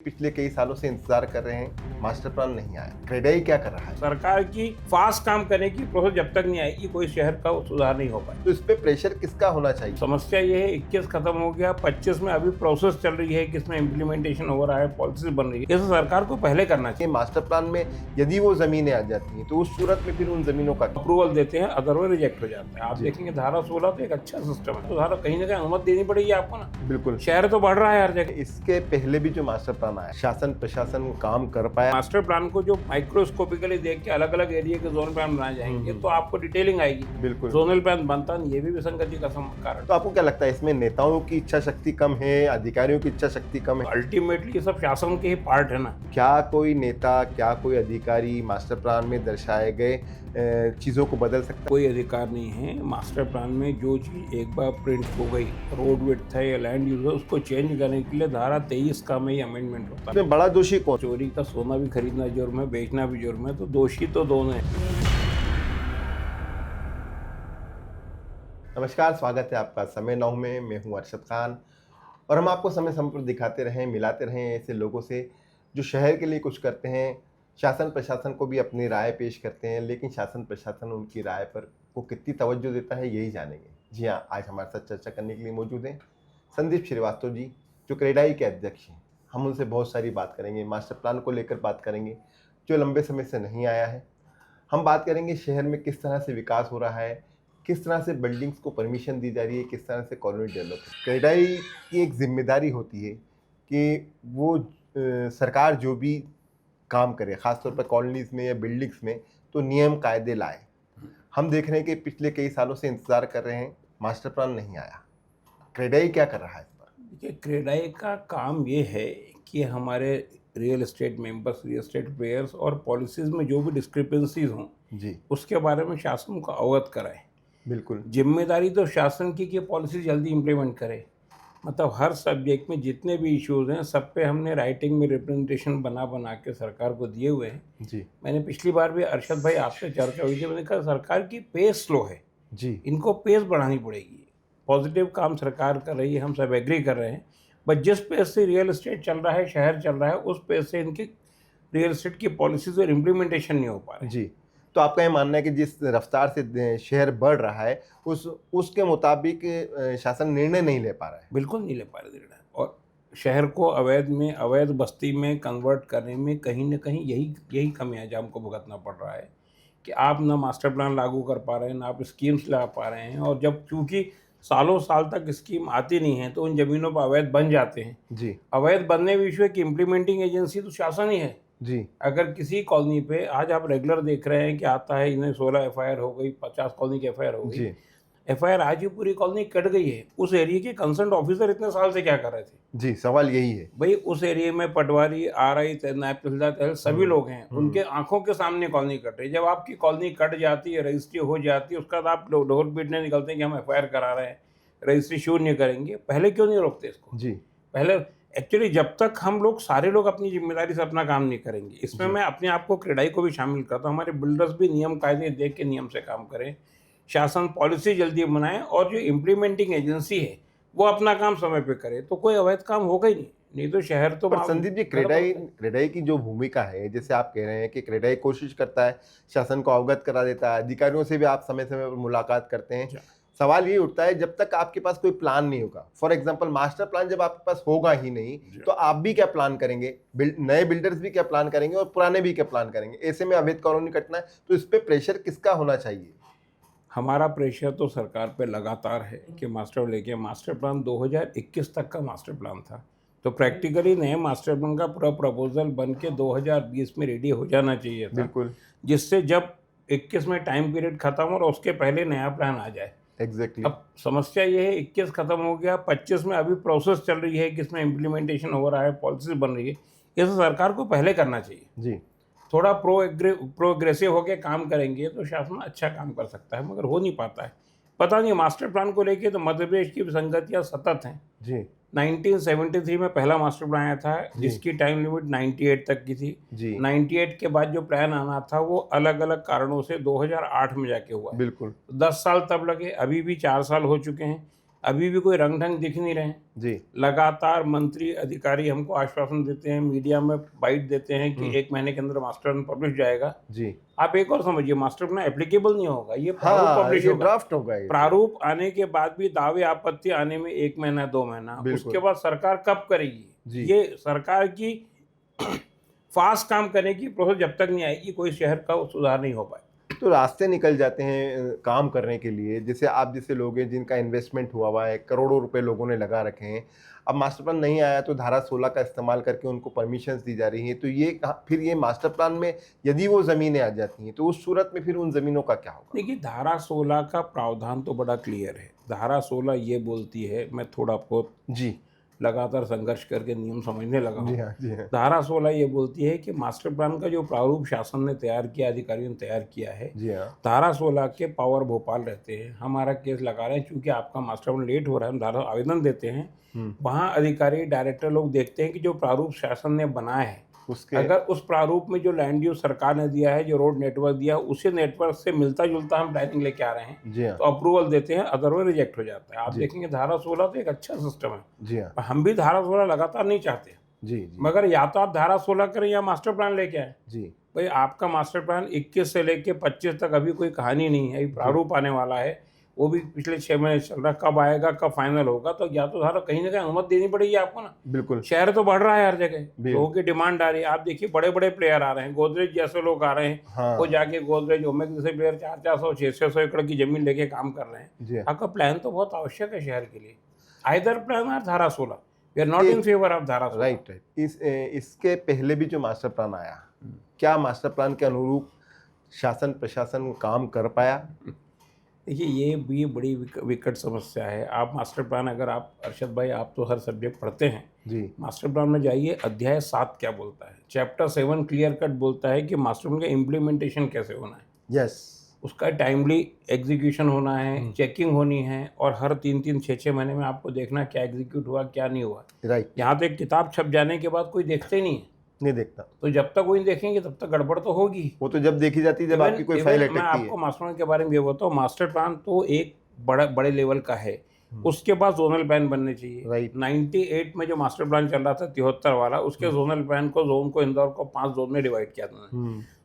पिछले कई सालों से इंतजार कर रहे हैं, मास्टर प्लान नहीं आया। क्रेडाई क्या कर रहा है? सरकार की फास्ट काम करने की प्रोसेस जब तक नहीं आएगी कोई शहर का सुधार नहीं हो पाएगा। तो इस पे प्रेशर किसका होना चाहिए? समस्या ये है 21 खत्म हो गया, 25 में अभी प्रोसेस चल रही है किसमें इम्प्लीमेंटेशन हो रहा है, पॉलिसी बन रही है। ये सरकार को पहले करना चाहिए। ये मास्टर प्लान में यदि वो जमीनें आ जाती हैं तो उस सूरत में फिर उन जमीनों का अप्रूवल देते हैं, अदरवाइज रिजेक्ट हो जाता है। आप देखेंगे धारा 16 तो एक अच्छा सिस्टम है, तो धारा कहीं ना कहीं अनुमति देनी पड़ेगी आपको ना। बिल्कुल। शहर तो बढ़ रहा है हर जगह। इसके पहले भी जो मास्टर प्लान आया, शासन प्रशासन काम कर पाया? मास्टर प्लान को जो माइक्रोस्कोपिकली देख के अलग अलग एरिया के जोन प्लान बनाए जाएंगे तो आपको डिटेलिंग आएगी। बिल्कुल। जोनल प्लान बनता नहीं, ये भी विसंगति का कारण। तो आपको क्या लगता है, इसमें नेताओं की इच्छा शक्ति कम है, अधिकारियों की इच्छा शक्ति कम है? अल्टीमेटली ये सब शासन के ही पार्ट है ना। क्या कोई नेता, क्या कोई अधिकारी मास्टर प्लान में दर्शाए गए चीजों को बदल सकता है? कोई अधिकार नहीं है। मास्टर प्लान में जो चीज एक बार प्रिंट हो गई, रोड विड्थ है या लैंड यूज है, उसको चेंज करने के लिए धारा 23 का में ही अमेंडमेंट होता है। इसमें बड़ा दोषी कौन? चोरी का सोना भी खरीदना जुर्म है, बेचना भी जुर्म है, तो दोषी तो दोनों है। नमस्कार, स्वागत है आपका समय नाउ में। मैं हूं अरशद खान और हम आपको समय समय पर दिखाते रहें, मिलाते रहें ऐसे लोगों से जो शहर के लिए कुछ करते हैं, शासन प्रशासन को भी अपनी राय पेश करते हैं, लेकिन शासन प्रशासन उनकी राय पर को कितनी तवज्जो देता है यही जानेंगे। जी हाँ, आज हमारे साथ चर्चा करने के लिए मौजूद हैं संदीप श्रीवास्तव जी, जो क्रेडाई के अध्यक्ष हैं। हम उनसे बहुत सारी बात करेंगे, मास्टर प्लान को लेकर बात करेंगे जो लंबे समय से नहीं आया है। हम बात करेंगे शहर में किस तरह से विकास हो रहा है, किस तरह से बिल्डिंग्स को परमिशन दी जा रही है, किस तरह से कॉलोनी डेवलप। क्रेडाई की एक जिम्मेदारी होती है कि वो सरकार जो भी काम करे, खासतौर पर कॉलोनीज में या बिल्डिंग्स में, तो नियम कायदे लाए। हम देख रहे हैं कि पिछले कई सालों से इंतजार कर रहे हैं, मास्टर प्लान नहीं आया। क्रेडाई क्या कर रहा है इस पर? देखिए, क्रेडाई का काम ये है कि हमारे real estate members, real estate players और पॉलिसीज में जो भी डिस्क्रिपेंसीज हों जी, उसके बारे में शासन को अवगत कराए। बिल्कुल। जिम्मेदारी तो शासन की कि पॉलिसी जल्दी इम्प्लीमेंट करे। मतलब हर सब्जेक्ट में जितने भी इश्यूज हैं सब पे हमने राइटिंग में रिप्रेजेंटेशन बना बना के सरकार को दिए हुए हैं। जी मैंने पिछली बार भी अरशद भाई आपसे चर्चा हुई थी, मैंने कहा सरकार की पेस स्लो है, जी इनको पेस बढ़ानी पड़ेगी। पॉजिटिव काम सरकार कर रही है, हम सब एग्री कर रहे हैं, बट जिस पेस से रियल एस्टेट चल रहा है, शहर चल रहा है, उस पेस से इनकी रियल एस्टेट की पॉलिसीज और इम्प्लीमेंटेशन नहीं हो पा रही। जी। तो आपका ये मानना है कि जिस रफ्तार से शहर बढ़ रहा है उसके मुताबिक शासन निर्णय नहीं ले पा रहा है? बिल्कुल नहीं ले पा रहे निर्णय, और शहर को अवैध बस्ती में कन्वर्ट करने में कहीं ना कहीं यही कमियां हमको भुगतना पड़ रहा है कि आप ना मास्टर प्लान लागू कर पा रहे हैं, ना आप स्कीम्स ला पा रहे हैं। और जब चूंकि सालों साल तक स्कीम आती नहीं है तो उन जमीनों पर अवैध बन जाते हैं। जी अवैध बनने विषय की इम्प्लीमेंटिंग एजेंसी तो शासन ही है। जी अगर किसी कॉलोनी पे आज आप रेगुलर देख रहे हैं कि आता है, इन्हें 16 एफआईआर हो गई, 50 कॉलोनी की एफआईआर हो गई। जी एफआईआर आज ही पूरी कॉलोनी कट गई है। उस एरिया के कंसर्न ऑफिसर इतने साल से क्या कर रहे थे? जी, सवाल यही है। भाई उस एरिया में पटवारी, आरआई, नायब तहसीलदार, सभी लोग हैं, उनके आंखों के सामने कॉलोनी कट रही है। जब आपकी कॉलोनी कट जाती है, रजिस्ट्री हो जाती है, उसका बाद आप ढोल पीटने निकलते हैं कि हम एफआईआर करा रहे हैं, रजिस्ट्री शून्य करेंगे। पहले क्यों नहीं रोकते इसको? जी पहले एक्चुअली जब तक हम लोग सारे लोग अपनी जिम्मेदारी से अपना काम नहीं करेंगे, इसमें मैं अपने आप को क्रेडाई को भी शामिल करता हूँ। हमारे बिल्डर्स भी नियम कायदे देख के नियम से काम करें, शासन पॉलिसी जल्दी बनाए, और जो इम्प्लीमेंटिंग एजेंसी है वो अपना काम समय पे करे, तो कोई अवैध काम होगा ही नहीं तो शहर तो। पर संदीप जी, क्रेडाई की जो भूमिका है, जैसे आप कह रहे हैं कि क्रेडाई कोशिश करता है, शासन को अवगत करा देता है, अधिकारियों से भी आप समय समय पर मुलाकात करते हैं। सवाल ये उठता है, जब तक आपके पास कोई प्लान नहीं होगा, फॉर एग्जांपल मास्टर प्लान जब आपके पास होगा ही नहीं, तो आप भी क्या प्लान करेंगे, नए बिल्डर्स भी क्या प्लान करेंगे और पुराने भी क्या प्लान करेंगे? ऐसे में अवैध कॉलोनी कटना है, तो इस पे प्रेशर किसका होना चाहिए? हमारा प्रेशर तो सरकार पे लगातार है कि मास्टर प्लान 2021 तक का मास्टर प्लान था, तो प्रैक्टिकली नए मास्टर प्लान का पूरा प्रपोजल बन के 2020 में रेडी हो जाना चाहिए था। बिल्कुल, जिससे जब 21 में टाइम पीरियड खत्म और उसके पहले नया प्लान आ जाए। एग्जैक्टली। अब समस्या ये है 21 खत्म हो गया, 25 में अभी प्रोसेस चल रही है किसमें इम्प्लीमेंटेशन हो रहा है, पॉलिसी बन रही है। ये तो सरकार को पहले करना चाहिए। जी थोड़ा प्रोग्रेसिव होकर काम करेंगे तो शासन अच्छा काम कर सकता है, मगर हो नहीं पाता है। पता नहीं, मास्टर प्लान को लेके तो मध्य प्रदेश की विसंगतियाँ सतत हैं। जी 1973 में पहला मास्टर प्लान आया था, जिसकी टाइम लिमिट 98 तक की थी। जी 98 के बाद जो प्लान आना था वो अलग अलग कारणों से 2008 में जाके हुआ। बिल्कुल। 10 साल तब लगे, अभी भी 4 साल हो चुके हैं, अभी भी कोई रंग ढंग दिख नहीं रहे हैं। जी। लगातार मंत्री अधिकारी हमको आश्वासन देते हैं, मीडिया में बाइट देते हैं कि 1 महीने के अंदर मास्टर प्लान पब्लिश जाएगा। जी। आप एक और समझिए, मास्टर प्लान एप्लीकेबल नहीं होगा, ये प्रारूप हाँ, पब्लिश ये होगा। ड्राफ्ट होगा ये। प्रारूप आने के बाद भी दावे आपत्ति आने में 1 महीना 2 महीना, बिल्कुल। उसके बाद सरकार कब करेगी? जी। ये सरकार की फास्ट काम करने की प्रोसेस जब तक नहीं आएगी, कोई शहर का सुधार नहीं हो पाए। तो रास्ते निकल जाते हैं काम करने के लिए, जैसे आप जैसे लोग हैं जिनका इन्वेस्टमेंट हुआ है, करोड़ों रुपए लोगों ने लगा रखे हैं, अब मास्टर प्लान नहीं आया तो धारा 16 का इस्तेमाल करके उनको परमिशंस दी जा रही हैं, तो ये फिर ये मास्टर प्लान में यदि वो ज़मीनें आ जाती हैं तो उस सूरत में फिर उन ज़मीनों का क्या होगा? देखिए, धारा 16 का प्रावधान तो बड़ा क्लियर है। धारा 16 ये बोलती है, मैं थोड़ा बहुत जी। लगातार संघर्ष करके नियम समझने लगा जी हूँ। हाँ, जी हाँ। धारा 16 ये बोलती है कि मास्टर प्लान का जो प्रारूप शासन ने तैयार किया, अधिकारियों ने तैयार किया है, जी हाँ। धारा 16 के पावर भोपाल रहते हैं, हमारा केस लगा रहे हैं, चूंकि आपका मास्टर प्लान लेट हो रहा है, हम धारा आवेदन देते हैं, वहाँ अधिकारी डायरेक्टर लोग देखते हैं कि जो प्रारूप शासन ने बनाया है, उसके अगर उस प्रारूप में जो लैंड यूज सरकार ने दिया है, जो रोड नेटवर्क दिया है, उसी नेटवर्क से मिलता जुलता हम प्लानिंग लेके आ रहे हैं, जी हाँ। तो अप्रूवल देते हैं, अदरवाइज रिजेक्ट हो जाता है। आप जी। देखेंगे धारा 16 तो एक अच्छा सिस्टम है, जी हाँ। और हम भी धारा 16 लगातार नहीं चाहते, जी। जी। मगर या तो आप धारा 16 करें या मास्टर प्लान लेके आए। जी। भाई, आपका मास्टर प्लान 21 से लेके 25 तक अभी कोई कहानी नहीं है, अभी प्रारूप आने वाला है, वो भी पिछले 6 महीने चल रहा, कब आएगा कब फाइनल होगा, तो या तो धारा कहीं ना कहीं अनुमति देनी पड़ेगी आपको ना। बिल्कुल। शहर तो बढ़ रहा है हर जगह, लोगों की डिमांड आ रही है। आप देखिए, बड़े बड़े प्लेयर आ रहे हैं, गोदरेज जैसे लोग आ रहे हैं, हाँ। वो जाके गोदरेज ओमेक जैसे प्लेयर 400 600 एकड़ की जमीन लेके काम कर रहे हैं। जी। आपका प्लान तो बहुत आवश्यक है शहर के लिए, आइदर प्लान और धारा 16। We are not in favour of धारा 16। राइट। इसके पहले भी जो मास्टर प्लान आया, क्या मास्टर प्लान के अनुरूप शासन प्रशासन काम कर पाया? देखिए, ये भी बड़ी विकट समस्या है। आप मास्टर प्लान, अगर आप अरशद भाई, आप तो हर सब्जेक्ट पढ़ते हैं जी। मास्टर प्लान में जाइए, अध्याय 7 क्या बोलता है, चैप्टर 7 क्लियर कट बोलता है कि मास्टर प्लान का इम्प्लीमेंटेशन कैसे होना है। यस। उसका टाइमली एग्जीक्यूशन होना है, चेकिंग होनी है, और हर 3-3 6-6 महीने में आपको देखना क्या एग्जीक्यूट हुआ क्या नहीं हुआ। राइट। यहाँ तो एक किताब छप जाने के बाद कोई देखते ही नहीं है, नहीं देखता, तो जब तक कोई नहीं देखेंगे तब तक गड़बड़ तो होगी। वो तो जब देखी जाती है जब आपकी कोई फाइल मैं अटकती है। आपको मास्टर प्लान के बारे में ये बताऊँ, मास्टर प्लान तो एक बड़े लेवल का है, उसके बाद जोनल प्लान बनने चाहिए। राइट। 98 में जो मास्टर प्लान चल रहा था 73 वाला, उसके जोनल प्लान को, जोन को, इंदौर को 5 जोन में डिवाइड किया था।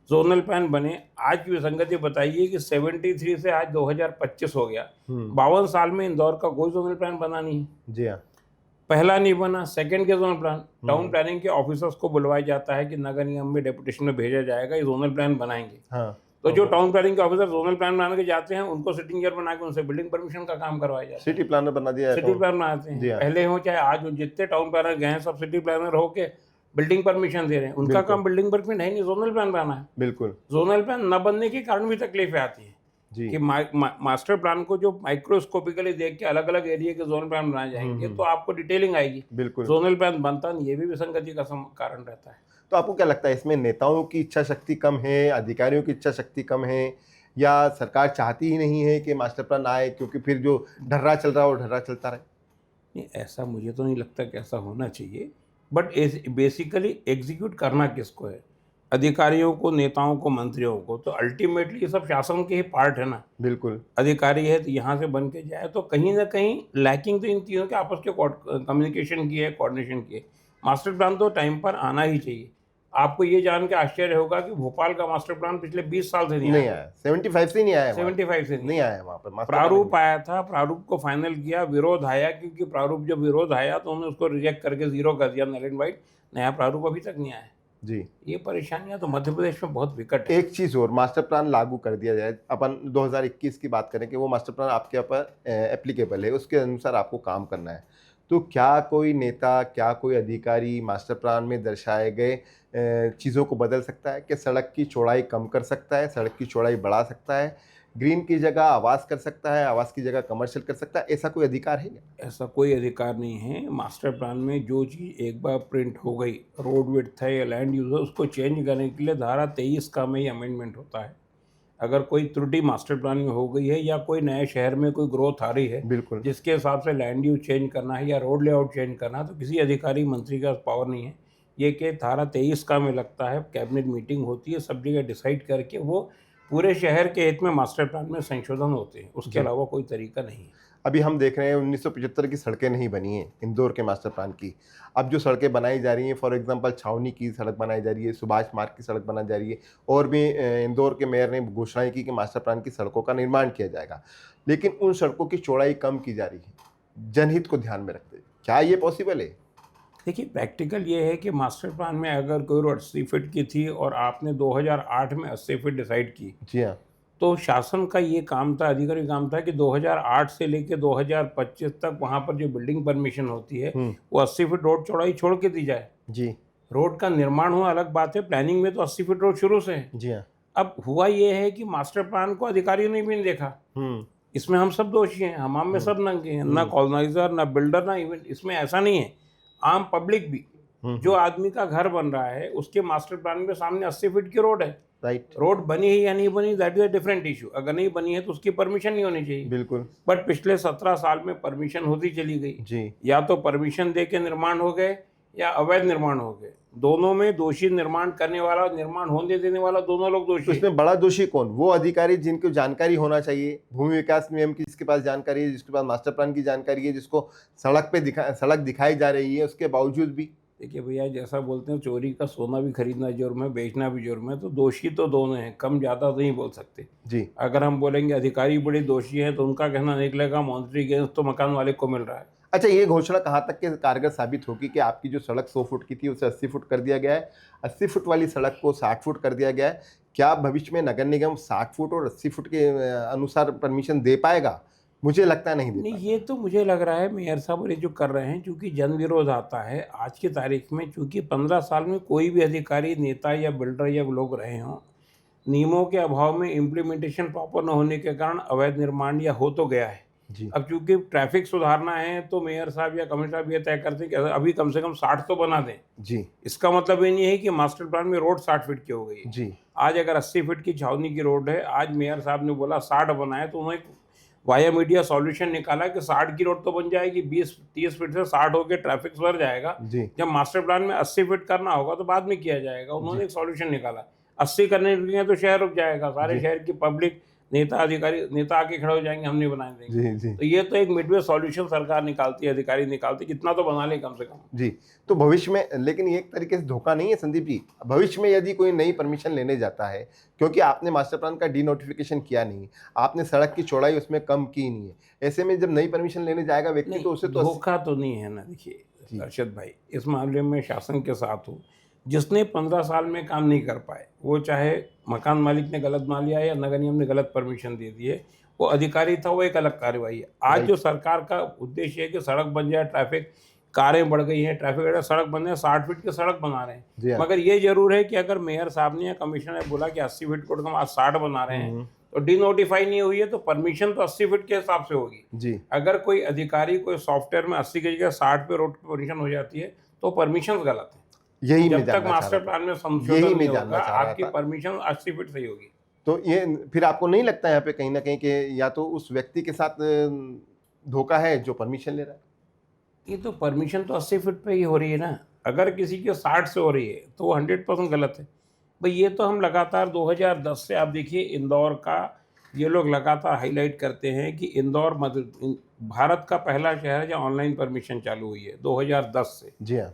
जोनल प्लान बने। आज की विसंगति बताइए कि 73 से आज 2025 हो गया, 52 साल में इंदौर का कोई जोनल प्लान बना नहीं है। जी हाँ। पहला नहीं बना, सेकंड के जोनल प्लान, टाउन प्लानिंग के ऑफिसर्स को बुलवाया जाता है कि नगर निगम में डेपुटेशन में भेजा जाएगा, ये जोनल प्लान बनाएंगे। हाँ। तो जो टाउन प्लानिंग के ऑफिसर जोनल प्लान बनाने के जाते हैं, उनको सिटिंग ईयर बना के उनसे बिल्डिंग परमिशन का काम करवाया जाता है। सिटी प्लानर बना दिया सिटी प्लान बनाते हैं, पहले हो चाहे आज हो, जितने टाउन प्लानर गए हैं सब सिटी प्लानर होके बिल्डिंग परमिशन दे रहे हैं। उनका काम बिल्डिंग परमिशन है नहीं, जोनल प्लान बनाना है। बिल्कुल। जोनल प्लान न बनने के कारण भी तकलीफें आती हैं जी। कि मास्टर प्लान को जो माइक्रोस्कोपिकली देख के अलग अलग एरिया के जोनल प्लान बनाए जाएंगे तो आपको डिटेलिंग आएगी। बिल्कुल। जोनल प्लान बनता नहीं, ये भी विसंगति का कारण रहता है। तो आपको क्या लगता है, इसमें नेताओं की इच्छा शक्ति कम है, अधिकारियों की इच्छा शक्ति कम है, या सरकार चाहती ही नहीं है कि मास्टर प्लान आए, क्योंकि फिर जो ढर्रा चल रहा है वो ढर्रा चलता रहे? नहीं, ऐसा मुझे तो नहीं लगता कि ऐसा होना चाहिए, बट बेसिकली एग्जीक्यूट करना किसको है, अधिकारियों को, नेताओं को, मंत्रियों को। तो अल्टीमेटली ये सब शासन के ही पार्ट है ना। बिल्कुल। अधिकारी है तो यहाँ से बन के जाए, तो कहीं ना कहीं लैकिंग तो इन तीनों के आपस के कम्युनिकेशन की है, कोऑर्डिनेशन की है। मास्टर प्लान तो टाइम पर आना ही चाहिए। आपको ये जान के आश्चर्य होगा कि भोपाल का मास्टर प्लान पिछले 20 साल से नहीं आया। 75 से नहीं आया, 75 से नहीं आया वहाँ पर। प्रारूप आया था, प्रारूप को फाइनल किया, विरोध आया, क्योंकि प्रारूप जब विरोध आया तो उन्होंने उसको रिजेक्ट करके 0 कर दिया, नल एंड वाइट। नया प्रारूप अभी तक नहीं आया जी। ये परेशानियां तो मध्य प्रदेश में बहुत विकट है। एक चीज़ और, मास्टर प्लान लागू कर दिया जाए, अपन 2021 की बात करें कि वो मास्टर प्लान आपके ऊपर एप्लीकेबल है, उसके अनुसार आपको काम करना है, तो क्या कोई नेता, क्या कोई अधिकारी मास्टर प्लान में दर्शाए गए चीज़ों को बदल सकता है? कि सड़क की चौड़ाई कम कर सकता है, सड़क की चौड़ाई बढ़ा सकता है, ग्रीन की जगह आवास कर सकता है, आवास की जगह कमर्शियल कर सकता है? ऐसा कोई अधिकार है क्या? ऐसा कोई अधिकार नहीं है। मास्टर प्लान में जो चीज़ एक बार प्रिंट हो गई, रोड विड्थ है या लैंड यूज है, उसको चेंज करने के लिए धारा 23 का में ही अमेंडमेंट होता है। अगर कोई त्रुटि मास्टर प्लान में हो गई है या कोई नए शहर में कोई ग्रोथ आ रही है, बिल्कुल, जिसके हिसाब से लैंड यूज चेंज करना है या रोड लेआउट चेंज करना है, तो किसी अधिकारी मंत्री का पावर नहीं है। ये कि धारा 23 का में लगता है, कैबिनेट मीटिंग होती है, सब जगह डिसाइड करके वो पूरे शहर के हित में मास्टर प्लान में संशोधन होते हैं, उसके अलावा कोई तरीका नहीं है। अभी हम देख रहे हैं 1975 की सड़कें नहीं बनी हैं इंदौर के मास्टर प्लान की। अब जो सड़कें बनाई जा रही हैं, फॉर एग्जांपल छावनी की सड़क बनाई जा रही है, सुभाष मार्ग की सड़क बनाई जा रही है, और भी इंदौर के मेयर ने घोषणा की कि मास्टर प्लान की सड़कों का निर्माण किया जाएगा। लेकिन उन सड़कों की चौड़ाई कम की जा रही है, जनहित को ध्यान में रखते हुए। क्या ये पॉसिबल है? देखिए, प्रैक्टिकल ये है कि मास्टर प्लान में अगर कोई रोड 80 फीट की थी और आपने 2008 में 80 फीट डिसाइड की, जी हाँ। तो शासन का ये काम था, अधिकारी काम था कि 2008 से लेके 2025 तक वहाँ पर जो बिल्डिंग परमिशन होती है वो 80 फीट रोड चौड़ाई छोड़ के दी जाए। जी। रोड का निर्माण हुआ अलग बात है, प्लानिंग में तो 80 फीट रोड शुरू से है। जी हाँ। अब हुआ ये है कि मास्टर प्लान को अधिकारियों ने भी नहीं देखा। इसमें हम सब दोषी हैं, हम में सब नंगे हैं, ना कॉलोनाइजर, ना बिल्डर, ना इवेंट। इसमें ऐसा नहीं है, आम पब्लिक भी, जो आदमी का घर बन रहा है उसके मास्टर प्लान में सामने 80 फीट की रोड है। राइट। रोड बनी है या नहीं बनी, that is a different issue. अगर नहीं बनी है तो उसकी परमिशन नहीं होनी चाहिए। बिल्कुल। बट पिछले 17 साल में परमिशन होती चली गई जी। या तो परमिशन दे के निर्माण हो गए या अवैध निर्माण हो गए। दोनों में दोषी निर्माण करने वाला और निर्माण होने देने वाला, दोनों लोग दोषी। तो इसमें बड़ा दोषी कौन? वो अधिकारी जिनको जानकारी होना चाहिए, भूमि विकास नियम की जिसके पास जानकारी है, जिसके पास मास्टर प्लान की जानकारी है, जिसको सड़क दिखाई जा रही है, उसके बावजूद भी। देखिए भैया, जैसा बोलते हैं चोरी का सोना भी खरीदना जुर्म है, बेचना भी जुर्म है। तो दोषी तो दोनों हैं, कम ज़्यादा तो नहीं बोल सकते जी। अगर हम बोलेंगे अधिकारी बड़े दोषी हैं तो उनका कहना निकलेगा मॉनिटरी गेंस तो मकान मालिक को मिल रहा है। अच्छा, ये घोषणा कहाँ तक के कारगर साबित होगी कि आपकी जो सड़क 100 फुट की थी उसे 80 फुट कर दिया गया है, 80 फुट वाली सड़क को 60 फुट कर दिया गया है? क्या भविष्य में नगर निगम 60 फुट और 80 फुट के अनुसार परमिशन दे पाएगा? मुझे लगता है नहीं दे नहीं, पाएगा। ये तो मुझे लग रहा है मेयर साहब और ये जो कर रहे हैं, चूंकि जन विरोध आता है आज की तारीख में, चूंकि 15 साल में कोई भी अधिकारी, नेता या बिल्डर या लोग रहे हों, नियमों के अभाव में इम्प्लीमेंटेशन प्रॉपर न होने के कारण अवैध निर्माण या हो तो गया है। जी। अब चूंकि ट्रैफिक सुधारना है तो मेयर साहब या कमिश्नर साहब ये तय करते हैं कि अभी कम से कम 60 तो बना दें। जी। इसका मतलब ये नहीं है कि मास्टर प्लान में रोड 60 फीट की हो गई है। जी। आज अगर 80 फीट की छावनी की रोड है, आज मेयर साहब ने बोला 60 बनाए, तो उन्होंने वाया मीडिया सॉल्यूशन निकाला कि 60 की रोड तो बन जाएगी, 20-30 फीट से 60 होकर ट्रैफिक सुधर जाएगा। जी। जब मास्टर प्लान में 80 फीट करना होगा तो बाद में किया जाएगा। उन्होंने एक सॉल्यूशन निकाला, 80 करने के लिए तो शहर रुक जाएगा, सारे शहर की पब्लिक, नेता, अधिकारी, नेता आके खड़े हो जाएंगे, हम नहीं बनाए देंगे। जी। जी। तो ये तो एक मिडवे सॉल्यूशन सरकार निकालती है, अधिकारी निकालती है, कितना तो बना ले कम से कम। जी। तो भविष्य में, लेकिन ये एक तरीके से धोखा नहीं है संदीप जी? भविष्य में यदि कोई नई परमिशन लेने जाता है, क्योंकि आपने मास्टर प्लान का डीनोटिफिकेशन किया नहीं, आपने सड़क की चौड़ाई उसमें कम की नहीं है, ऐसे में जब नई परमिशन लेने जाएगा व्यक्ति नहीं, तो उसे तो धोखा तो नहीं है ना। देखिए अर्शद भाई, इस मामले में शासन के साथ हूँ। जिसने 15 साल में काम नहीं कर पाए, वो चाहे मकान मालिक ने गलत बना लिया या नगर निगम ने गलत परमिशन दे दी है, वो अधिकारी था, वो एक अलग कार्रवाई है। आज जो सरकार का उद्देश्य है कि सड़क बन जाए, ट्रैफिक, कारें बढ़ गई हैं, ट्रैफिक, सड़क बन जाए, 60 फीट की सड़क बना रहे हैं। मगर ये जरूर है कि अगर मेयर साहब ने या कमिश्नर ने बोला कि 80 फीट को हम आज 60 बना रहे हैं, तो डी नोटिफाई नहीं हुई है तो परमिशन तो 80 फीट के हिसाब से होगी। जी। अगर कोई अधिकारी कोई सॉफ्टवेयर में 80 की जगह 60 पे रोड परमिशन हो जाती है तो परमिशन गलत है। यही जब तक मास्टर प्लान में संशोधन नहीं होगा, आपकी परमिशन 80 फीट सही होगी। तो ये फिर आपको नहीं लगता यहाँ पे कहीं ना कहीं कि या तो उस व्यक्ति के साथ धोखा है जो परमिशन ले रहा है? ये तो परमिशन तो 80 फीट पे ही हो रही है ना। अगर किसी के 60 से हो रही है तो वो 100% गलत है भाई। ये तो हम लगातार 2010 से, आप देखिए इंदौर का, ये लोग लगातार हाईलाइट करते हैं कि इंदौर भारत का पहला शहर है जहाँ ऑनलाइन परमिशन चालू हुई है 2010 से। जी हाँ।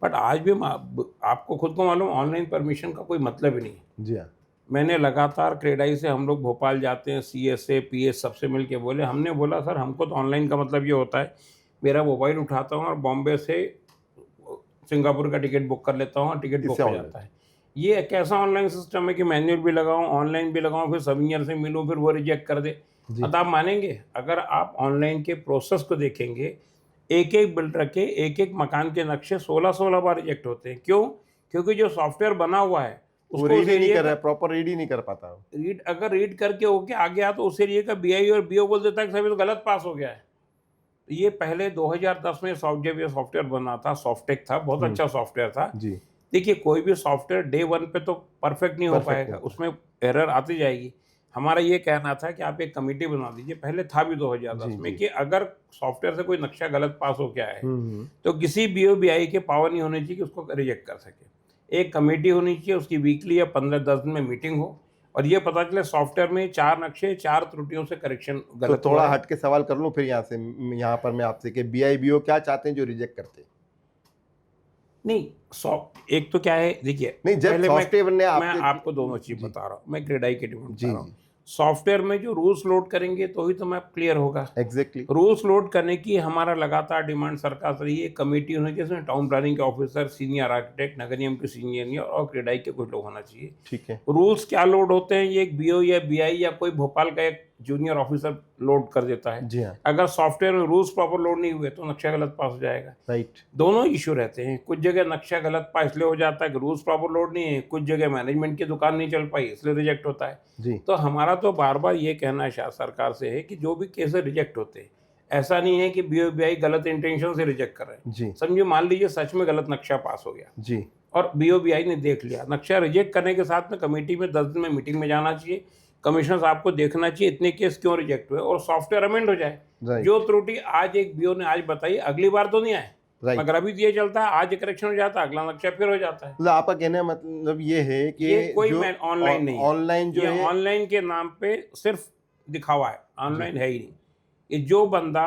बट आज भी आपको खुद को मालूम, ऑनलाइन परमिशन का कोई मतलब ही नहीं है। जी हाँ। मैंने लगातार क्रेडाई से, हम लोग भोपाल जाते हैं, CSA PS सबसे मिल के बोले, हमने बोला सर हमको तो ऑनलाइन का मतलब ये होता है, मेरा मोबाइल उठाता हूँ और बॉम्बे से सिंगापुर का टिकट बुक कर लेता हूँ और टिकट बुक हो जाता है। ये कैसा ऑनलाइन सिस्टम है कि मैनुअल भी लगाऊँ, ऑनलाइन भी लगाऊँ, फिर सब इंजीनियर से मिलूँ, फिर वो रिजेक्ट कर दे। अब आप मानेंगे, अगर आप ऑनलाइन के प्रोसेस को देखेंगे, एक एक बिल्डर के एक एक मकान के नक्शे 16 बार रिजेक्ट होते हैं। क्यों? क्योंकि जो सॉफ्टवेयर बना हुआ है उसको रीड ही नहीं कर रहा है, प्रॉपर रीड ही नहीं कर पाता। रीड अगर रीड करके होके आ गया तो उस एरिया का BI और BO बोल देता है कि सभी तो गलत पास हो गया है। ये पहले 2010 में जब ये सॉफ्टवेयर बना था, सॉफ्टेक था, बहुत अच्छा सॉफ्टवेयर था जी। देखिए कोई भी सॉफ्टवेयर डे 1 पे तो परफेक्ट नहीं हो पाएगा, उसमें एरर आती जाएगी। हमारा ये कहना था कि आप एक कमेटी बना दीजिए, पहले था भी 2010 में, कि अगर सॉफ्टवेयर से कोई नक्शा गलत पास हो गया है तो किसी BO BI के पावर नहीं होनी चाहिए कि उसको रिजेक्ट कर सके। एक कमेटी होनी चाहिए, उसकी वीकली या 15-10 दिन में मीटिंग हो और ये पता चले सॉफ्टवेयर में 4 नक्शे 4 त्रुटियों से करेक्शन तो गलत थोड़ा हुआ है। हट के सवाल कर लूं फिर यहाँ पर मैं आपसे कि BIBO क्या चाहते हैं जो रिजेक्ट करते हैं? नहीं, एक तो क्या है, देखिए नहीं, जब पहले सॉफ्टवेयर ने मैं आपको दोनों चीज जी, बता रहा हूँ, मैं क्रेडाई के डिमांड जी बता रहा हूँ। सॉफ्टवेयर में जो रूल्स लोड करेंगे तो ही तो मैप क्लियर होगा। एग्जैक्टली। रूल्स लोड करने की हमारा लगातार डिमांड सरकार से रही है। कमेटी होनी चाहिए, जिसमें टाउन प्लानिंग के ऑफिसर, सीनियर आर्किटेक्ट, नगर निगम के सीनियर इंजीनियर और क्रेडाई के कुछ लोग होना चाहिए। ठीक है। रूल्स क्या लोड होते हैं, ये एक BO या BI या कोई भोपाल का एक जूनियर ऑफिसर लोड कर देता है। जी हाँ। अगर सॉफ्टवेयर में रूल्स प्रॉपर लोड नहीं हुए तो नक्शा गलत पास हो जाएगा। राइट। दोनों इश्यू रहते हैं। कुछ जगह नक्शा गलत पास इसलिए हो जाता है कि रूल्स प्रॉपर लोड नहीं है, कुछ जगह मैनेजमेंट की दुकान नहीं चल पाई इसलिए रिजेक्ट होता है। जी। तो हमारा तो बार बार ये कहना है शायद सरकार से है कि जो भी केस रिजेक्ट होते हैं, ऐसा नहीं है कि BO BI गलत इंटेंशन से रिजेक्ट कर रहे हैं। जी। समझिए, मान लीजिए सच में गलत नक्शा पास हो गया जी। और BO BI ने देख लिया, नक्शा रिजेक्ट करने के साथ में कमेटी में 10 दिन में मीटिंग में जाना चाहिए, कमिश्नर साहब को देखना चाहिए इतने केस क्यों रिजेक्ट हुए और सॉफ्टवेयर अमेंड हो जाए। राइट। जो त्रुटि आज एक BO ने आज बताई, अगली बार तो नहीं आए, राइट। मगर अभी ये चलता है, आज करेक्शन हो जाता है, अगला नक्शा फिर हो जाता है। मतलब आपका कहने का मतलब ये है कि ये कोई जो ऑनलाइन नहीं है, ऑनलाइन जो है ऑनलाइन के नाम पे सिर्फ दिखावा है, ऑनलाइन है ही नहीं। ये जो बंदा,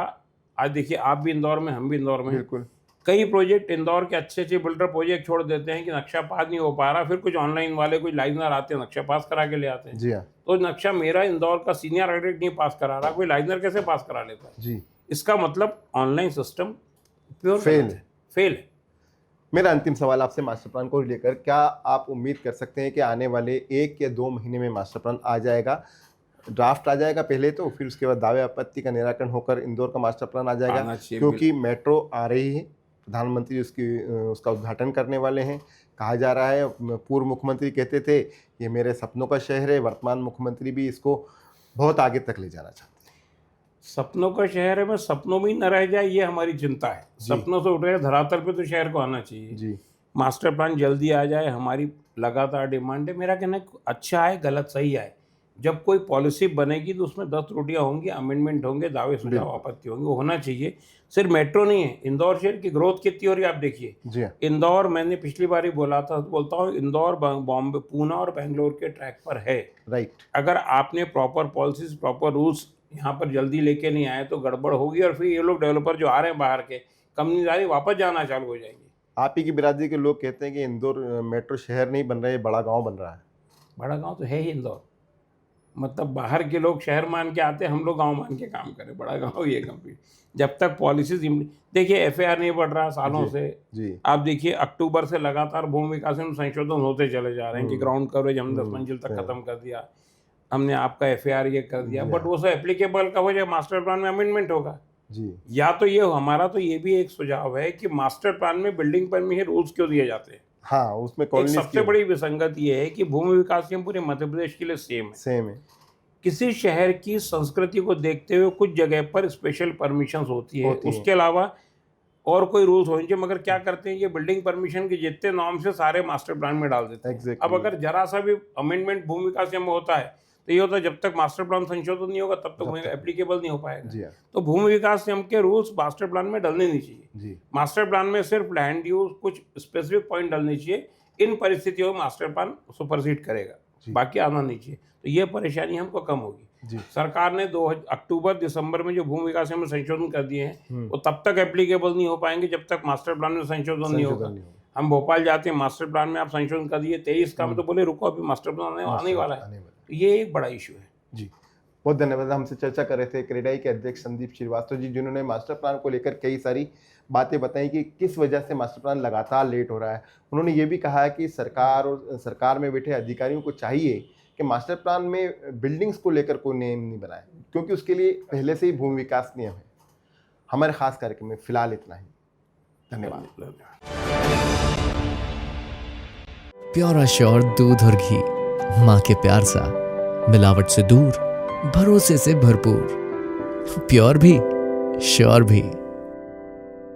आज देखिए आप भी इंदौर में, हम भी इंदौर में, बिल्कुल कई प्रोजेक्ट इंदौर के अच्छे अच्छे बिल्डर प्रोजेक्ट छोड़ देते हैं कि नक्शा पास नहीं हो पा रहा, फिर कुछ ऑनलाइन वाले कुछ लाइनर आते हैं नक्शा पास करा के ले आते हैं। जी हाँ। तो नक्शा मेरा इंदौर का सीनियर आर्किटेक्ट नहीं पास करा रहा, कोई लाइनर कैसे पास करा लेता है? जी। इसका मतलब ऑनलाइन सिस्टम प्योर फेल है। मेरा अंतिम सवाल आपसे मास्टर प्लान को लेकर, क्या आप उम्मीद कर सकते हैं कि आने वाले 1 या 2 महीने में मास्टर प्लान आ जाएगा, ड्राफ्ट आ जाएगा पहले तो, फिर उसके बाद दावे आपत्ति का निराकरण होकर इंदौर का मास्टर प्लान आ जाएगा? क्योंकि मेट्रो आ रही है, प्रधानमंत्री उसका उद्घाटन करने वाले हैं। कहा जा रहा है, पूर्व मुख्यमंत्री कहते थे ये मेरे सपनों का शहर है, वर्तमान मुख्यमंत्री भी इसको बहुत आगे तक ले जाना चाहते हैं। सपनों का शहर है, में सपनों में ही न रह जाए ये हमारी चिंता है। सपनों से उठ रहे धरातल पे तो शहर को आना चाहिए। जी। मास्टर प्लान जल्दी आ जाए, हमारी लगातार डिमांड है। मेरा कहना है अच्छा है, गलत सही है, जब कोई पॉलिसी बनेगी तो उसमें 10 त्रुटियां होंगी, अमेंडमेंट होंगे, दावे सुझाव आपत्ति होंगे, वो होना चाहिए। सिर्फ मेट्रो नहीं है, इंदौर शहर की ग्रोथ कितनी हो रही है आप देखिए। जी हाँ। इंदौर, मैंने पिछली बार ही बोला था, बोलता हूँ, इंदौर बॉम्बे, पूना और बेंगलोर के ट्रैक पर है। राइट। अगर आपने प्रॉपर पॉलिसीज, प्रॉपर रूल्स यहाँ पर जल्दी लेके नहीं आए तो गड़बड़ होगी और फिर ये लोग डेवलपर जो आ रहे हैं बाहर के, कंपनी वापस जाना चालू हो जाएंगे। आप ही की बिरादरी के लोग कहते हैं कि इंदौर मेट्रो शहर नहीं बन रहा है, बड़ा गांव बन रहा है। बड़ा गांव तो है ही इंदौर, मतलब बाहर के लोग शहर मान के आते हैं, हम लोग गांव मान के काम करें। बड़ा गांव ये कंपनी, जब तक पॉलिसीज, देखिए FAR नहीं बढ़ रहा सालों से। जी। आप देखिए अक्टूबर से लगातार भूमि विकास में संशोधन होते चले जा रहे हैं कि ग्राउंड कवरेज हमने 10 मंजिल तक खत्म कर दिया, हमने आपका FAR ये कर दिया, बट वो सब एप्लीकेबल कब हो जाए, मास्टर प्लान में अमेंडमेंट होगा। जी। या तो ये हमारा तो ये भी एक सुझाव है कि मास्टर प्लान में बिल्डिंग परमिशन रूल्स क्यों दिए जाते हैं। हाँ, उसमें एक सबसे बड़ी विसंगत ये है कि भूमि विकास नियम पूरे मध्य प्रदेश के लिए सेम है। किसी शहर की संस्कृति को देखते हुए कुछ जगह पर स्पेशल परमिशंस होती है, उसके अलावा और कोई रूल्स होने चाहिए, मगर क्या करते हैं, ये बिल्डिंग परमिशन के जितने नॉर्म्स से सारे मास्टर प्लान में डाल देते हैं। अब अगर जरा सा भी अमेंडमेंट भूमि विकास नियम में होता है तो ये होता है, जब तक मास्टर प्लान संशोधन नहीं होगा तब तक एप्लीकेबल नहीं हो पाएगा। तो भूमि विकास नियम के रूल्स मास्टर प्लान में डलने नहीं चाहिए। मास्टर प्लान में सिर्फ लैंड यूज, कुछ स्पेसिफिक पॉइंट डलने चाहिए, इन परिस्थितियों में मास्टर प्लान सुपरसीड करेगा, बाकी आना नहीं चाहिए। तो ये परेशानी हमको कम होगी। सरकार ने 2 अक्टूबर दिसंबर में जो भूमि विकास में संशोधन कर दिए हैं वो तब तक एप्लीकेबल नहीं हो पाएंगे जब तक मास्टर प्लान में संशोधन नहीं होगा। हम भोपाल जाते हैं, मास्टर प्लान में आप संशोधन कर दिए 23 का, में तो बोले रुको अभी मास्टर प्लान आने वाला है। तो ये एक बड़ा इशू है। जी, बहुत धन्यवाद। हमसे चर्चा कर रहे थे क्रेडाई के अध्यक्ष संदीप श्रीवास्तव जी, जिन्होंने मास्टर प्लान को लेकर कई सारी बातें बताई कि किस वजह से मास्टर प्लान लगातार लेट हो रहा है। उन्होंने ये भी कहा है कि सरकार और सरकार में बैठे अधिकारियों को चाहिए कि मास्टर प्लान में बिल्डिंग्स को लेकर कोई नियम नहीं बनाए, क्योंकि उसके लिए पहले से ही भूमि विकास नियम है। हमारे खास कार्यक्रम में फिलहाल इतना ही। धन्यवाद। प्योर श्योर दूध और घी, माँ के प्यार सा, मिलावट से दूर, भरोसे से भरपूर, प्योर भी श्योर भी।